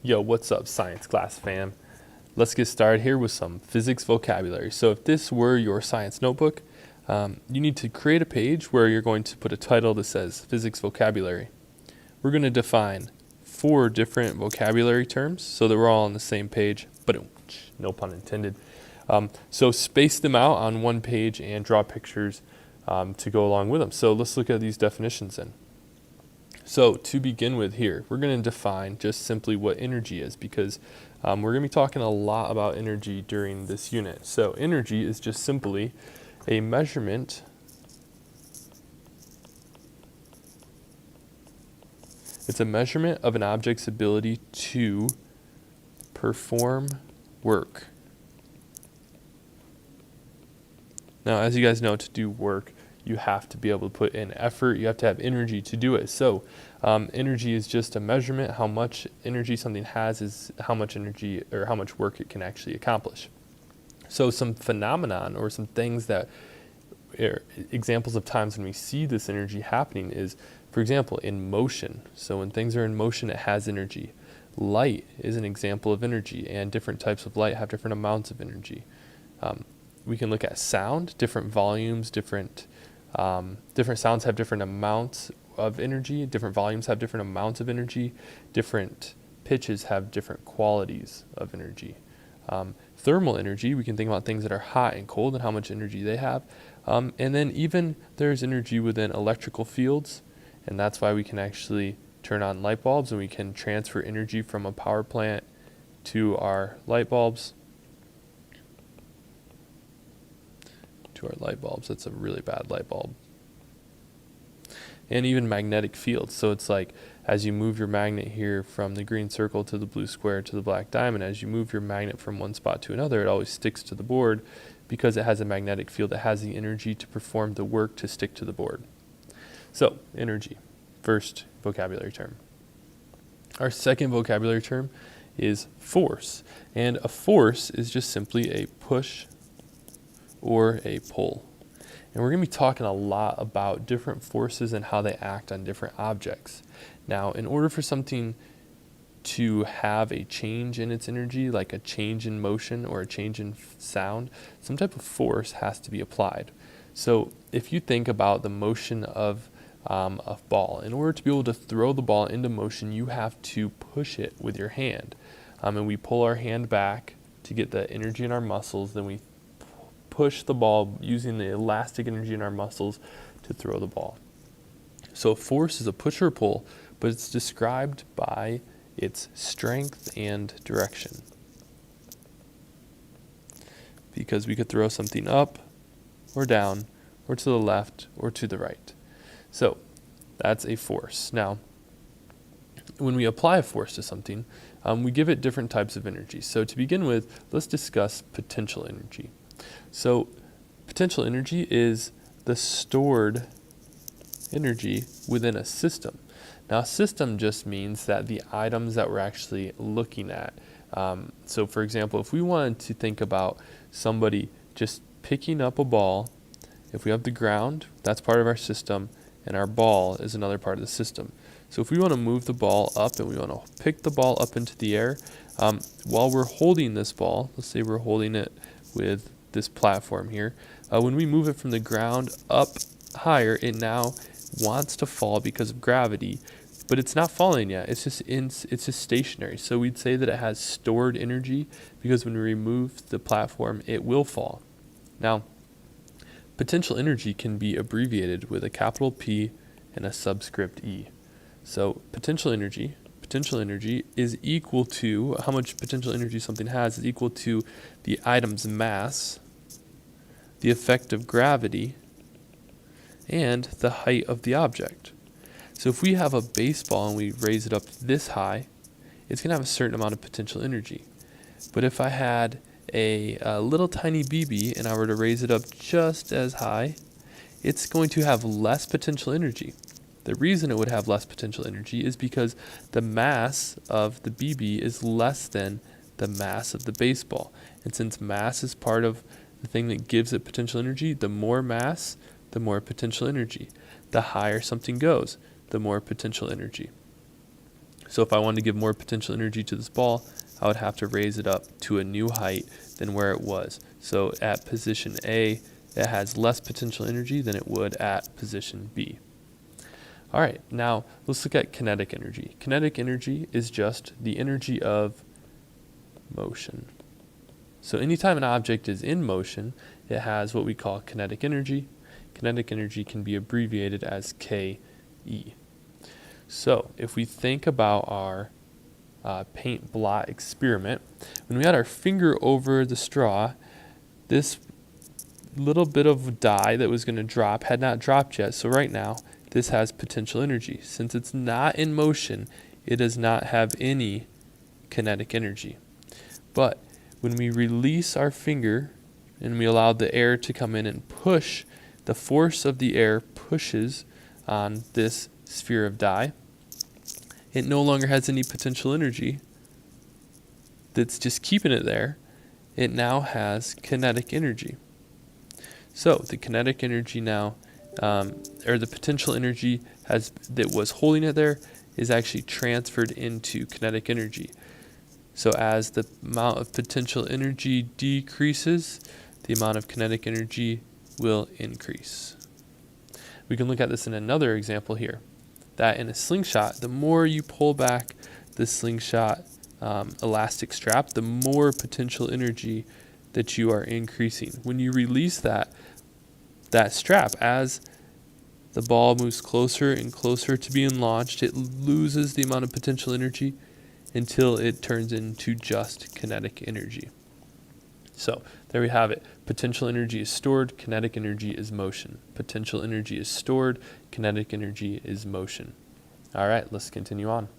Yo, what's up, science class fam? Let's get started here with some physics vocabulary. So if this were your science notebook, you need to create a page where you're going to put a title that says physics vocabulary. We're going to define 4 different vocabulary terms so that we're all on the same page, but no pun intended. So space them out on one page and draw pictures to go along with them. So let's look at these definitions then. So to begin with here, we're going to define just simply what energy is, because we're going to be talking a lot about energy during this unit. So energy is just simply a measurement of an object's ability to perform work. Now, as you guys know, to do work, you have to be able to put in effort. You have to have energy to do it. So energy is just a measurement. How much energy something has is how much energy or how much work it can actually accomplish. So some phenomenon or some things that are examples of times when we see this energy happening is, for example, in motion. So when things are in motion, it has energy. Light is an example of energy, and different types of light have different amounts of energy. We can look at sound, different volumes, different sounds have different amounts of energy, different volumes have different amounts of energy, different pitches have different qualities of energy. Thermal energy, we can think about things that are hot and cold and how much energy they have. And then even there's energy within electrical fields, and that's why we can actually turn on light bulbs, and we can transfer energy from a power plant to our light bulbs. That's a really bad light bulb. And even magnetic fields. So it's like as you move your magnet here from the green circle to the blue square to the black diamond, as you move your magnet from one spot to another, it always sticks to the board because it has a magnetic field that has the energy to perform the work to stick to the board. So energy, first vocabulary term. Our second vocabulary term is force. And a force is just simply a push or a pull. And we're going to be talking a lot about different forces and how they act on different objects. Now, in order for something to have a change in its energy, like a change in motion or a change in sound, some type of force has to be applied. So if you think about the motion of a ball, in order to be able to throw the ball into motion, you have to push it with your hand. And we pull our hand back to get the energy in our muscles, then we push the ball using the elastic energy in our muscles to throw the ball. So force is a push or pull, but it's described by its strength and direction. Because we could throw something up or down or to the left or to the right. So that's a force. Now, when we apply a force to something, we give it different types of energy. So to begin with, let's discuss potential energy. So potential energy is the stored energy within a system. Now, a system just means that the items that we're actually looking at. So for example, if we wanted to think about somebody just picking up a ball, if we have the ground, that's part of our system, and our ball is another part of the system. So if we want to move the ball up and we want to pick the ball up into the air, while we're holding this ball, let's say we're holding it with this platform here, when we move it from the ground up higher, it now wants to fall because of gravity, but it's not falling yet. It's just stationary. So we'd say that it has stored energy because when we remove the platform, it will fall. Now, potential energy can be abbreviated with a capital P and a subscript E. So potential energy is equal to, how much potential energy something has is equal to the item's mass, the effect of gravity, and the height of the object. So if we have a baseball and we raise it up this high, it's going to have a certain amount of potential energy. But if I had a little tiny BB and I were to raise it up just as high, it's going to have less potential energy. The reason it would have less potential energy is because the mass of the BB is less than the mass of the baseball. And since mass is part of the thing that gives it potential energy, the more mass, the more potential energy. The higher something goes, the more potential energy. So if I wanted to give more potential energy to this ball, I would have to raise it up to a new height than where it was. So at position A, it has less potential energy than it would at position B. All right, now let's look at kinetic energy. Kinetic energy is just the energy of motion. So anytime an object is in motion, it has what we call kinetic energy. Kinetic energy can be abbreviated as KE. So if we think about our paint blot experiment, when we had our finger over the straw, this little bit of dye that was going to drop had not dropped yet. So right now, this has potential energy. Since it's not in motion, it does not have any kinetic energy. But when we release our finger and we allow the air to come in and push, the force of the air pushes on this sphere of dye. It no longer has any potential energy that's just keeping it there. It now has kinetic energy. So the kinetic energy now, or the potential energy that was holding it there, is actually transferred into kinetic energy. So as the amount of potential energy decreases, the amount of kinetic energy will increase. We can look at this in another example here, that in a slingshot, the more you pull back the slingshot elastic strap, the more potential energy that you are increasing. When you release that strap, as the ball moves closer and closer to being launched, it loses the amount of potential energy until it turns into just kinetic energy. So there we have it. Potential energy is stored, kinetic energy is motion. Potential energy is stored, kinetic energy is motion. All right, let's continue on.